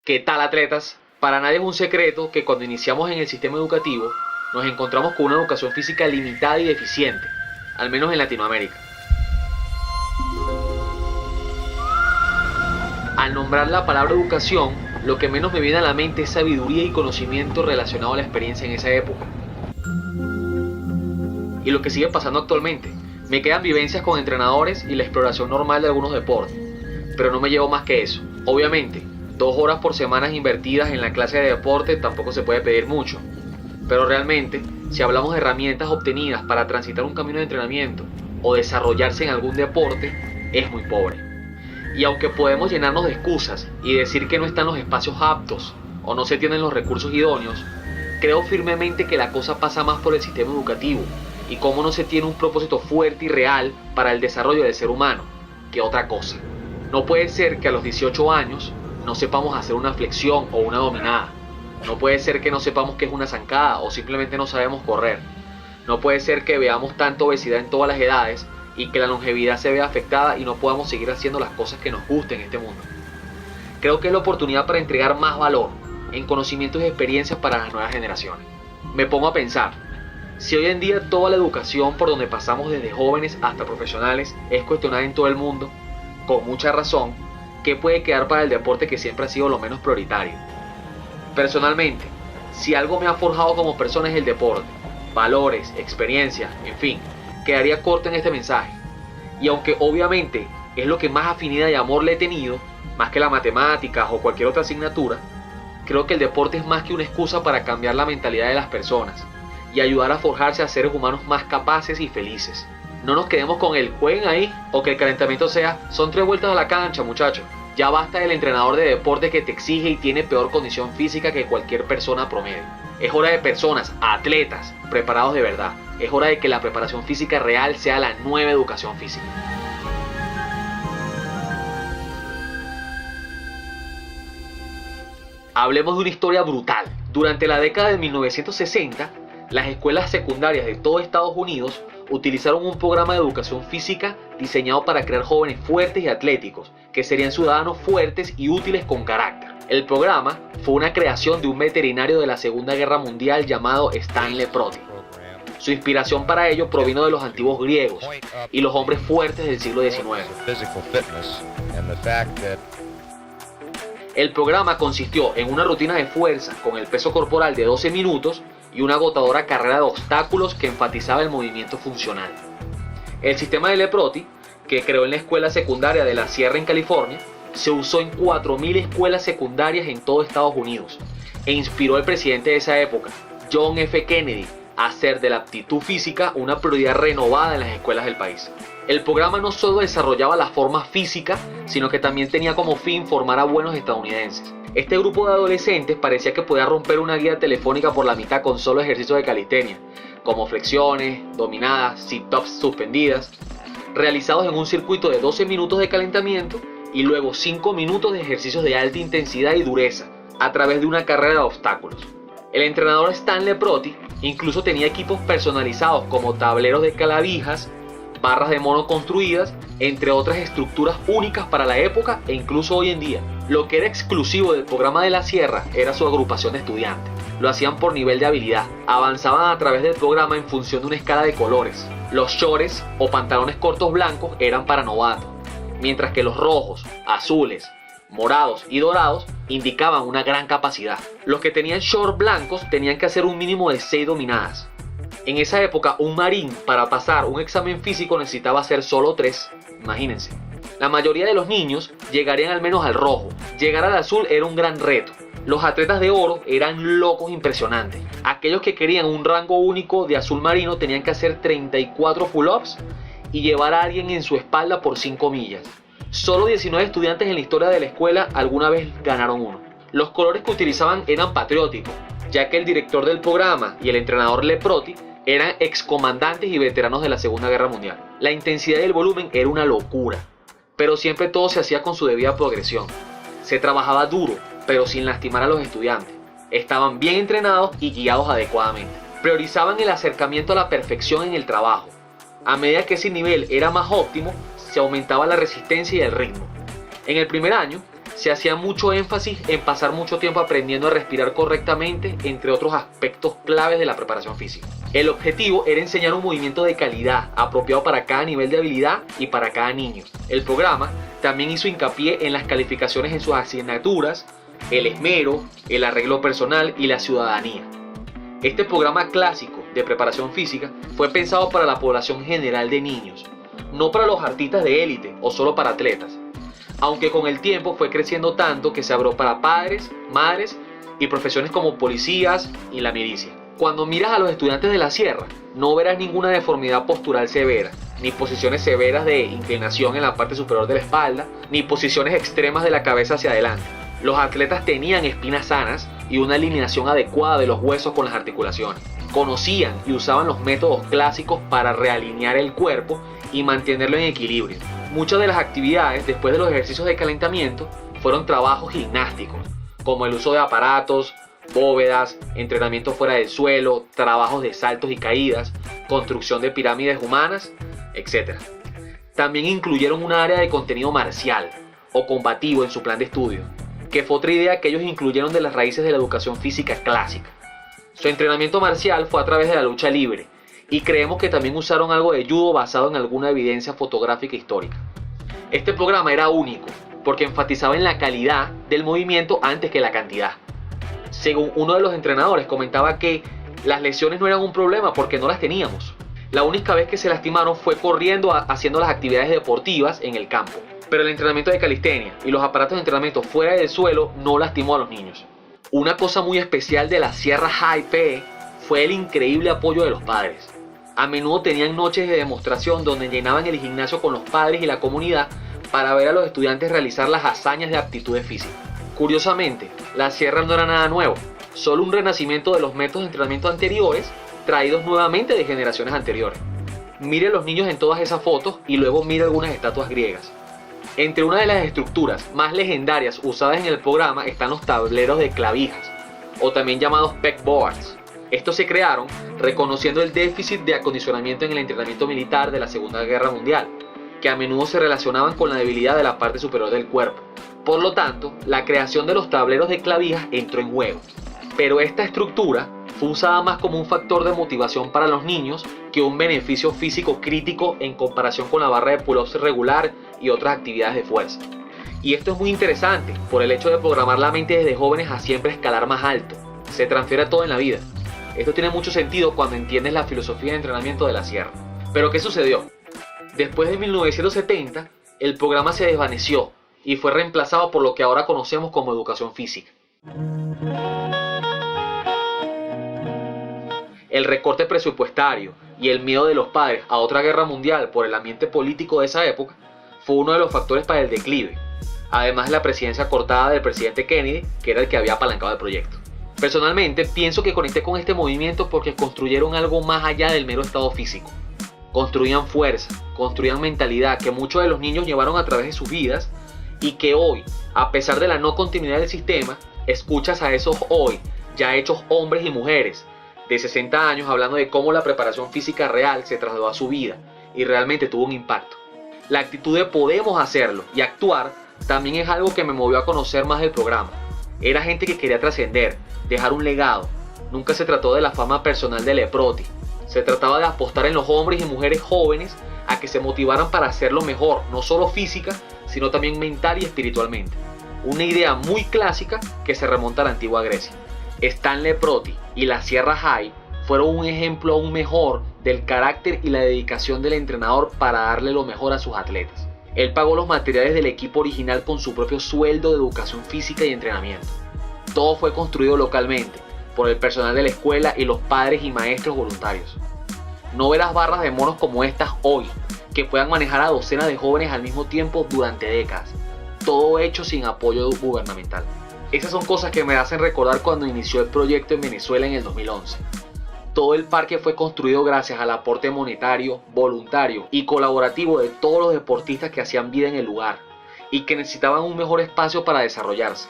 ¿Qué tal, atletas? Para nadie es un secreto que cuando iniciamos en el sistema educativo nos encontramos con una educación física limitada y deficiente, al menos en Latinoamérica. Al nombrar la palabra educación, lo que menos me viene a la mente es sabiduría y conocimiento relacionado a la experiencia en esa época. Y lo que sigue pasando actualmente, me quedan vivencias con entrenadores y la exploración normal de algunos deportes, pero no me llevo más que eso. Obviamente, 2 horas por semana invertidas en la clase de deporte tampoco se puede pedir mucho, pero realmente, si hablamos de herramientas obtenidas para transitar un camino de entrenamiento o desarrollarse en algún deporte, es muy pobre. Y aunque podemos llenarnos de excusas y decir que no están los espacios aptos o no se tienen los recursos idóneos, creo firmemente que la cosa pasa más por el sistema educativo y cómo no se tiene un propósito fuerte y real para el desarrollo del ser humano que otra cosa. No puede ser que a los 18 años no sepamos hacer una flexión o una dominada. No puede ser que no sepamos qué es una zancada o simplemente no sabemos correr. No puede ser que veamos tanta obesidad en todas las edades y que la longevidad se vea afectada y no podamos seguir haciendo las cosas que nos gusten en este mundo. Creo que es la oportunidad para entregar más valor en conocimientos y experiencias para las nuevas generaciones. Me pongo a pensar, si hoy en día toda la educación por donde pasamos desde jóvenes hasta profesionales es cuestionada en todo el mundo, con mucha razón, ¿qué puede quedar para el deporte que siempre ha sido lo menos prioritario? Personalmente, si algo me ha forjado como persona es el deporte, valores, experiencias, en fin, quedaría corto en este mensaje. Y aunque obviamente es lo que más afinidad y amor le he tenido, más que las matemáticas o cualquier otra asignatura, creo que el deporte es más que una excusa para cambiar la mentalidad de las personas y ayudar a forjarse a seres humanos más capaces y felices. No nos quedemos con el jueguen ahí o que el calentamiento sea son 3 vueltas a la cancha, muchachos. Ya basta del entrenador de deporte que te exige y tiene peor condición física que cualquier persona promedio. Es hora de personas, atletas, preparados de verdad. Es hora de que la preparación física real sea la nueva educación física. Hablemos de una historia brutal. Durante la década de 1960, las escuelas secundarias de todo Estados Unidos utilizaron un programa de educación física diseñado para crear jóvenes fuertes y atléticos, que serían ciudadanos fuertes y útiles con carácter. El programa fue una creación de un veterinario de la Segunda Guerra Mundial llamado Stanley Proti. Su inspiración para ello provino de los antiguos griegos y los hombres fuertes del siglo XIX. El programa consistió en una rutina de fuerza con el peso corporal de 12 minutos y una agotadora carrera de obstáculos que enfatizaba el movimiento funcional. El sistema de Leproti, que creó en la escuela secundaria de la Sierra en California, se usó en 4.000 escuelas secundarias en todo Estados Unidos e inspiró al presidente de esa época, John F. Kennedy, a hacer de la aptitud física una prioridad renovada en las escuelas del país. El programa no solo desarrollaba la forma física, sino que también tenía como fin formar a buenos estadounidenses. Este grupo de adolescentes parecía que podía romper una guía telefónica por la mitad con solo ejercicios de calistenia, como flexiones, dominadas, sit-ups suspendidas, realizados en un circuito de 12 minutos de calentamiento y luego 5 minutos de ejercicios de alta intensidad y dureza, a través de una carrera de obstáculos. El entrenador Stanley Proti incluso tenía equipos personalizados como tableros de clavijas, barras de mono construidas, entre otras estructuras únicas para la época e incluso hoy en día. Lo que era exclusivo del programa de la Sierra era su agrupación de estudiantes. Lo hacían por nivel de habilidad. Avanzaban a través del programa en función de una escala de colores. Los shorts o pantalones cortos blancos eran para novatos, mientras que los rojos, azules, morados y dorados indicaban una gran capacidad. Los que tenían shorts blancos tenían que hacer un mínimo de 6 dominadas. En esa época, un marín para pasar un examen físico necesitaba hacer solo 3. Imagínense. La mayoría de los niños llegarían al menos al rojo. Llegar al azul era un gran reto. Los atletas de oro eran locos impresionantes. Aquellos que querían un rango único de azul marino tenían que hacer 34 pull-ups y llevar a alguien en su espalda por 5 millas. Solo 19 estudiantes en la historia de la escuela alguna vez ganaron uno. Los colores que utilizaban eran patrióticos, ya que el director del programa y el entrenador Leproti eran excomandantes y veteranos de la Segunda Guerra Mundial. La intensidad y el volumen era una locura, pero siempre todo se hacía con su debida progresión. Se trabajaba duro, pero sin lastimar a los estudiantes. Estaban bien entrenados y guiados adecuadamente. Priorizaban el acercamiento a la perfección en el trabajo. A medida que ese nivel era más óptimo, se aumentaba la resistencia y el ritmo. En el primer año, se hacía mucho énfasis en pasar mucho tiempo aprendiendo a respirar correctamente, entre otros aspectos claves de la preparación física. El objetivo era enseñar un movimiento de calidad, apropiado para cada nivel de habilidad y para cada niño. El programa también hizo hincapié en las calificaciones en sus asignaturas, el esmero, el arreglo personal y la ciudadanía. Este programa clásico de preparación física fue pensado para la población general de niños, no para los artistas de élite o solo para atletas, aunque con el tiempo fue creciendo tanto que se abrió para padres, madres y profesiones como policías y la milicia. Cuando miras a los estudiantes de la sierra, no verás ninguna deformidad postural severa, ni posiciones severas de inclinación en la parte superior de la espalda, ni posiciones extremas de la cabeza hacia adelante. Los atletas tenían espinas sanas y una alineación adecuada de los huesos con las articulaciones. Conocían y usaban los métodos clásicos para realinear el cuerpo y mantenerlo en equilibrio. Muchas de las actividades después de los ejercicios de calentamiento fueron trabajos gimnásticos, como el uso de aparatos, bóvedas, entrenamiento fuera del suelo, trabajos de saltos y caídas, construcción de pirámides humanas, etc. También incluyeron un área de contenido marcial o combativo en su plan de estudio, que fue otra idea que ellos incluyeron de las raíces de la educación física clásica. Su entrenamiento marcial fue a través de la lucha libre, y creemos que también usaron algo de judo basado en alguna evidencia fotográfica histórica. Este programa era único porque enfatizaba en la calidad del movimiento antes que la cantidad. Según uno de los entrenadores, comentaba que las lesiones no eran un problema porque no las teníamos. La única vez que se lastimaron fue corriendo haciendo las actividades deportivas en el campo. Pero el entrenamiento de calistenia y los aparatos de entrenamiento fuera del suelo no lastimó a los niños. Una cosa muy especial de la Sierra High PE fue el increíble apoyo de los padres. A menudo tenían noches de demostración donde llenaban el gimnasio con los padres y la comunidad para ver a los estudiantes realizar las hazañas de aptitudes físicas. Curiosamente, la sierra no era nada nuevo, solo un renacimiento de los métodos de entrenamiento anteriores traídos nuevamente de generaciones anteriores. Mire a los niños en todas esas fotos y luego mire algunas estatuas griegas. Entre una de las estructuras más legendarias usadas en el programa están los tableros de clavijas, o también llamados pegboards. Estos se crearon reconociendo el déficit de acondicionamiento en el entrenamiento militar de la Segunda Guerra Mundial, que a menudo se relacionaban con la debilidad de la parte superior del cuerpo. Por lo tanto, la creación de los tableros de clavijas entró en juego. Pero esta estructura fue usada más como un factor de motivación para los niños que un beneficio físico crítico en comparación con la barra de pull-ups regular y otras actividades de fuerza. Y esto es muy interesante por el hecho de programar la mente desde jóvenes a siempre escalar más alto. Se transfiere a todo en la vida. Esto tiene mucho sentido cuando entiendes la filosofía de entrenamiento de la sierra. Pero ¿qué sucedió? Después de 1970, el programa se desvaneció y fue reemplazado por lo que ahora conocemos como educación física. El recorte presupuestario y el miedo de los padres a otra guerra mundial por el ambiente político de esa época fue uno de los factores para el declive, además de la presidencia cortada del presidente Kennedy, que era el que había apalancado el proyecto. Personalmente pienso que conecté con este movimiento porque construyeron algo más allá del mero estado físico. Construían fuerza, construían mentalidad que muchos de los niños llevaron a través de sus vidas y que hoy, a pesar de la no continuidad del sistema, escuchas a esos hoy ya hechos hombres y mujeres de 60 años hablando de cómo la preparación física real se trasladó a su vida y realmente tuvo un impacto. La actitud de podemos hacerlo y actuar también es algo que me movió a conocer más del programa. Era gente que quería trascender, dejar un legado. Nunca se trató de la fama personal de Leproti. Se trataba de apostar en los hombres y mujeres jóvenes a que se motivaran para hacerlo mejor, no solo física, sino también mental y espiritualmente. Una idea muy clásica que se remonta a la antigua Grecia. Stan Leproti y la Sierra High fueron un ejemplo aún mejor del carácter y la dedicación del entrenador para darle lo mejor a sus atletas. Él pagó los materiales del equipo original con su propio sueldo de educación física y entrenamiento. Todo fue construido localmente por el personal de la escuela y los padres y maestros voluntarios. No verás barras de monos como estas hoy, que puedan manejar a docenas de jóvenes al mismo tiempo durante décadas. Todo hecho sin apoyo gubernamental. Esas son cosas que me hacen recordar cuando inició el proyecto en Venezuela en el 2011. Todo el parque fue construido gracias al aporte monetario, voluntario y colaborativo de todos los deportistas que hacían vida en el lugar y que necesitaban un mejor espacio para desarrollarse.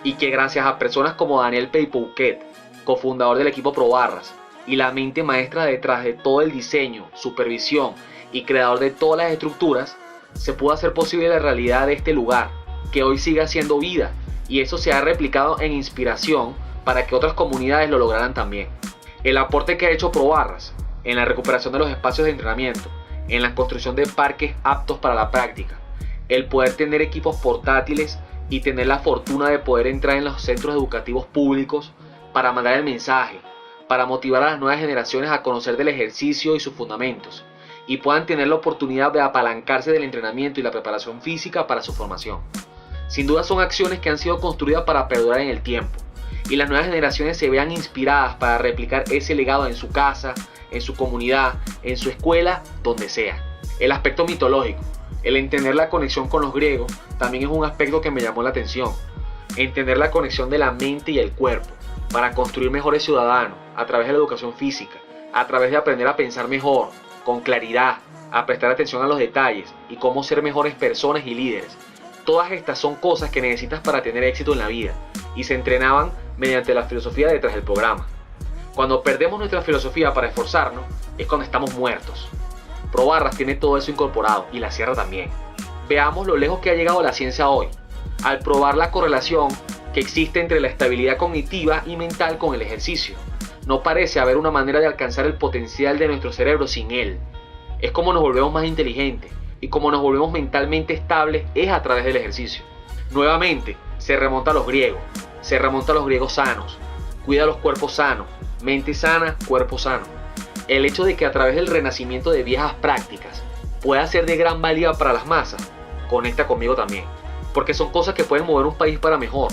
Y que gracias a personas como Daniel Peypouquet, cofundador del equipo ProBarras, y la mente maestra detrás de todo el diseño, supervisión y creador de todas las estructuras, se pudo hacer posible la realidad de este lugar, que hoy sigue haciendo vida, y eso se ha replicado en inspiración para que otras comunidades lo lograran también. El aporte que ha hecho Probarras en la recuperación de los espacios de entrenamiento, en la construcción de parques aptos para la práctica, el poder tener equipos portátiles y tener la fortuna de poder entrar en los centros educativos públicos para mandar el mensaje, para motivar a las nuevas generaciones a conocer del ejercicio y sus fundamentos, y puedan tener la oportunidad de apalancarse del entrenamiento y la preparación física para su formación. Sin duda son acciones que han sido construidas para perdurar en el tiempo, y las nuevas generaciones se vean inspiradas para replicar ese legado en su casa, en su comunidad, en su escuela, donde sea. El aspecto mitológico, el entender la conexión con los griegos, también es un aspecto que me llamó la atención. Entender la conexión de la mente y el cuerpo, para construir mejores ciudadanos, a través de la educación física, a través de aprender a pensar mejor, con claridad, a prestar atención a los detalles y cómo ser mejores personas y líderes. Todas estas son cosas que necesitas para tener éxito en la vida, y se entrenaban mediante la filosofía detrás del programa. Cuando perdemos nuestra filosofía para esforzarnos, es cuando estamos muertos. Probarras tiene todo eso incorporado, y la Sierra también. Veamos lo lejos que ha llegado la ciencia hoy, al probar la correlación que existe entre la estabilidad cognitiva y mental con el ejercicio. No parece haber una manera de alcanzar el potencial de nuestro cerebro sin él. Es como nos volvemos más inteligentes, y como nos volvemos mentalmente estables es a través del ejercicio. Nuevamente, se remonta a los griegos sanos. Cuida los cuerpos sanos, mente sana, cuerpo sano. El hecho de que a través del renacimiento de viejas prácticas pueda ser de gran valía para las masas, conecta conmigo también, porque son cosas que pueden mover un país para mejor,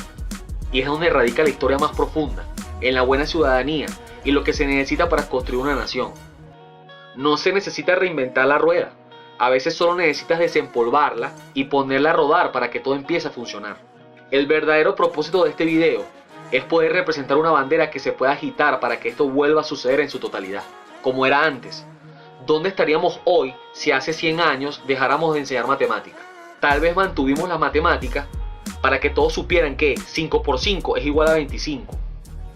y es donde radica la historia más profunda, en la buena ciudadanía y lo que se necesita para construir una nación. No se necesita reinventar la rueda, a veces solo necesitas desempolvarla y ponerla a rodar para que todo empiece a funcionar. El verdadero propósito de este video es poder representar una bandera que se pueda agitar para que esto vuelva a suceder en su totalidad, como era antes. ¿Dónde estaríamos hoy si hace 100 años dejáramos de enseñar matemáticas? Tal vez mantuvimos las matemáticas para que todos supieran que 5 por 5 es igual a 25.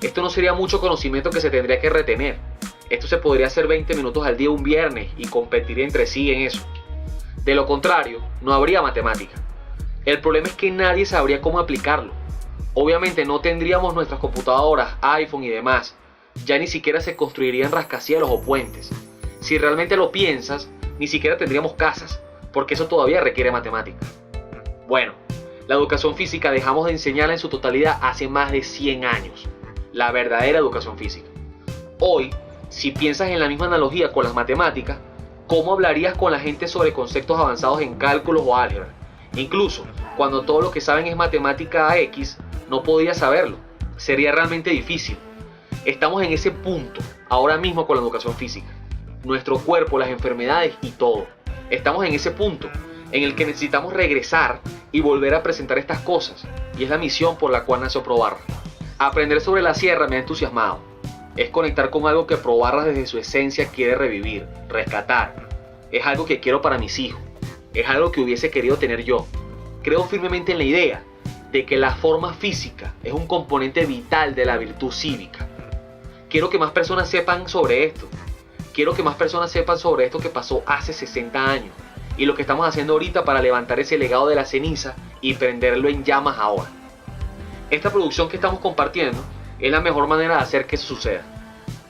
Esto no sería mucho conocimiento que se tendría que retener. Esto se podría hacer 20 minutos al día un viernes y competir entre sí en eso. De lo contrario, no habría matemática. El problema es que nadie sabría cómo aplicarlo. Obviamente no tendríamos nuestras computadoras, iPhone y demás. Ya ni siquiera se construirían rascacielos o puentes. Si realmente lo piensas, ni siquiera tendríamos casas, porque eso todavía requiere matemática. Bueno, la educación física dejamos de enseñarla en su totalidad hace más de 100 años. La verdadera educación física. Hoy, si piensas en la misma analogía con las matemáticas, ¿cómo hablarías con la gente sobre conceptos avanzados en cálculos o álgebra? Incluso, cuando todo lo que saben es matemática X, no podrías saberlo. Sería realmente difícil. Estamos en ese punto, ahora mismo con la educación física. Nuestro cuerpo, las enfermedades y todo. Estamos en ese punto, en el que necesitamos regresar y volver a presentar estas cosas. Y es la misión por la cual nació Probarras. Aprender sobre la sierra me ha entusiasmado. Es conectar con algo que Probarras desde su esencia quiere revivir, rescatar. Es algo que quiero para mis hijos. Es algo que hubiese querido tener yo. Creo firmemente en la idea de que la forma física es un componente vital de la virtud cívica. Quiero que más personas sepan sobre esto. Quiero que más personas sepan sobre esto que pasó hace 60 años y lo que estamos haciendo ahorita para levantar ese legado de la ceniza y prenderlo en llamas ahora. Esta producción que estamos compartiendo es la mejor manera de hacer que eso suceda.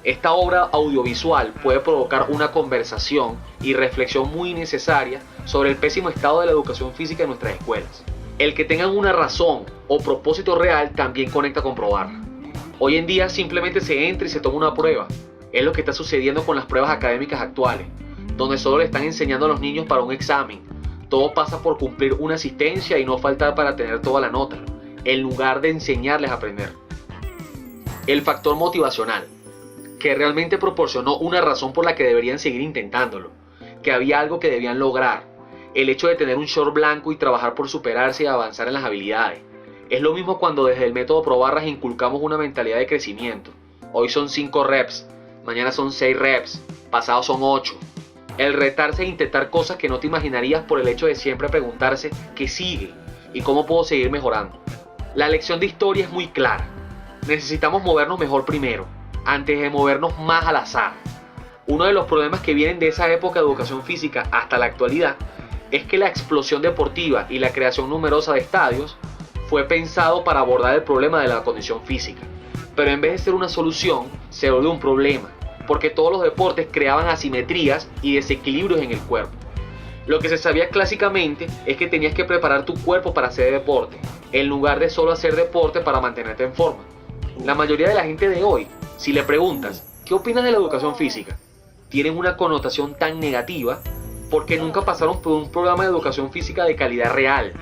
Esta obra audiovisual puede provocar una conversación y reflexión muy necesaria sobre el pésimo estado de la educación física en nuestras escuelas. El que tengan una razón o propósito real también conecta con Probarras. Hoy en día simplemente se entra y se toma una prueba. Es lo que está sucediendo con las pruebas académicas actuales, donde solo le están enseñando a los niños para un examen. Todo pasa por cumplir una asistencia y no faltar para tener toda la nota, en lugar de enseñarles a aprender. El factor motivacional, que realmente proporcionó una razón por la que deberían seguir intentándolo, que había algo que debían lograr, el hecho de tener un short blanco y trabajar por superarse y avanzar en las habilidades. Es lo mismo cuando desde el método Probarras inculcamos una mentalidad de crecimiento. Hoy son 5 reps, mañana son 6 reps, pasado son 8. El retarse e intentar cosas que no te imaginarías por el hecho de siempre preguntarse qué sigue y cómo puedo seguir mejorando. La lección de historia es muy clara. Necesitamos movernos mejor primero, antes de movernos más al azar. Uno de los problemas que vienen de esa época de educación física hasta la actualidad es que la explosión deportiva y la creación numerosa de estadios fue pensado para abordar el problema de la condición física, pero en vez de ser una solución, se volvió un problema, porque todos los deportes creaban asimetrías y desequilibrios en el cuerpo. Lo que se sabía clásicamente es que tenías que preparar tu cuerpo para hacer deporte, en lugar de solo hacer deporte para mantenerte en forma. La mayoría de la gente de hoy, si le preguntas, ¿qué opinas de la educación física?, tienen una connotación tan negativa porque nunca pasaron por un programa de educación física de calidad real.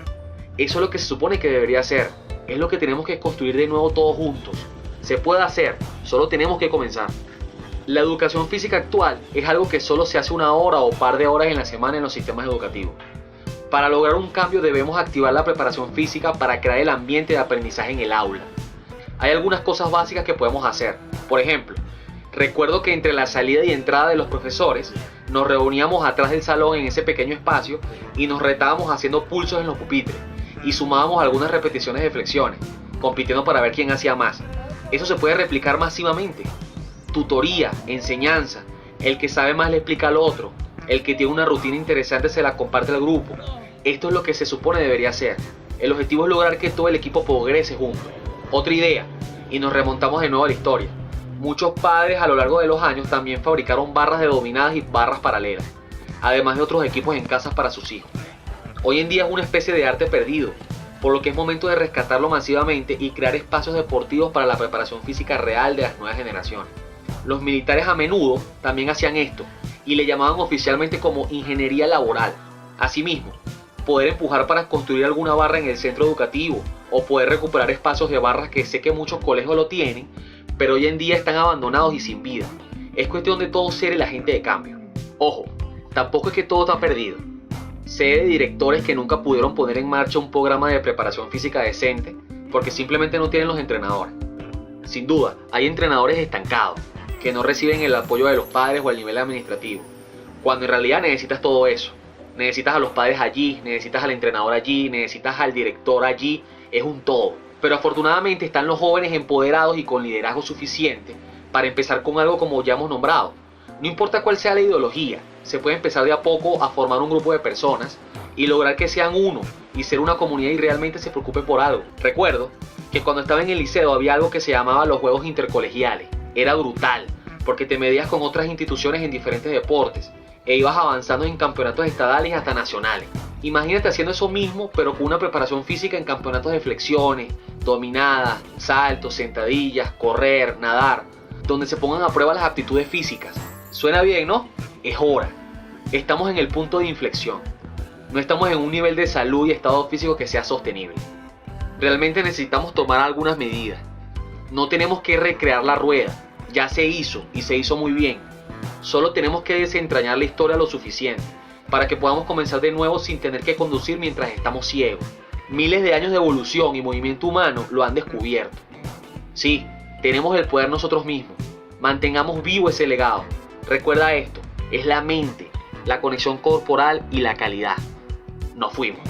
Eso es lo que se supone que debería ser, es lo que tenemos que construir de nuevo todos juntos. Se puede hacer, solo tenemos que comenzar. La educación física actual es algo que solo se hace una hora o par de horas en la semana en los sistemas educativos. Para lograr un cambio debemos activar la preparación física para crear el ambiente de aprendizaje en el aula. Hay algunas cosas básicas que podemos hacer. Por ejemplo, recuerdo que entre la salida y entrada de los profesores nos reuníamos atrás del salón en ese pequeño espacio y nos retábamos haciendo pulsos en los pupitres y sumábamos algunas repeticiones de flexiones, compitiendo para ver quién hacía más. Eso se puede replicar masivamente. Tutoría, enseñanza, el que sabe más le explica al otro, el que tiene una rutina interesante se la comparte al grupo. Esto es lo que se supone debería ser. El objetivo es lograr que todo el equipo progrese juntos. Otra idea, y nos remontamos de nuevo a la historia. Muchos padres a lo largo de los años también fabricaron barras de dominadas y barras paralelas, además de otros equipos en casas para sus hijos. Hoy en día es una especie de arte perdido, por lo que es momento de rescatarlo masivamente y crear espacios deportivos para la preparación física real de las nuevas generaciones. Los militares a menudo también hacían esto y le llamaban oficialmente como ingeniería laboral. Asimismo, poder empujar para construir alguna barra en el centro educativo o poder recuperar espacios de barras que sé que muchos colegios lo tienen, pero hoy en día están abandonados y sin vida. Es cuestión de todo ser el agente de cambio. Ojo, tampoco es que todo está perdido. Sé de directores que nunca pudieron poner en marcha un programa de preparación física decente porque simplemente no tienen los entrenadores. Sin duda, hay entrenadores estancados que no reciben el apoyo de los padres o el nivel administrativo, cuando en realidad necesitas todo eso. Necesitas a los padres allí, necesitas al entrenador allí, necesitas al director allí, es un todo. Pero afortunadamente están los jóvenes empoderados y con liderazgo suficiente para empezar con algo como ya hemos nombrado. No importa cuál sea la ideología, se puede empezar de a poco a formar un grupo de personas y lograr que sean uno y ser una comunidad y realmente se preocupen por algo. Recuerdo que cuando estaba en el liceo había algo que se llamaba los juegos intercolegiales. Era brutal, porque te medías con otras instituciones en diferentes deportes e ibas avanzando en campeonatos estadales y hasta nacionales. Imagínate haciendo eso mismo, pero con una preparación física en campeonatos de flexiones, dominadas, saltos, sentadillas, correr, nadar, donde se pongan a prueba las aptitudes físicas. Suena bien, ¿no? Es hora. Estamos en el punto de inflexión. No estamos en un nivel de salud y estado físico que sea sostenible. Realmente necesitamos tomar algunas medidas. No tenemos que recrear la rueda. Ya se hizo y se hizo muy bien. Solo tenemos que desentrañar la historia lo suficiente para que podamos comenzar de nuevo sin tener que conducir mientras estamos ciegos. Miles de años de evolución y movimiento humano lo han descubierto. Sí, tenemos el poder nosotros mismos. Mantengamos vivo ese legado. Recuerda esto, es la mente, la conexión corporal y la calidad. Nos fuimos.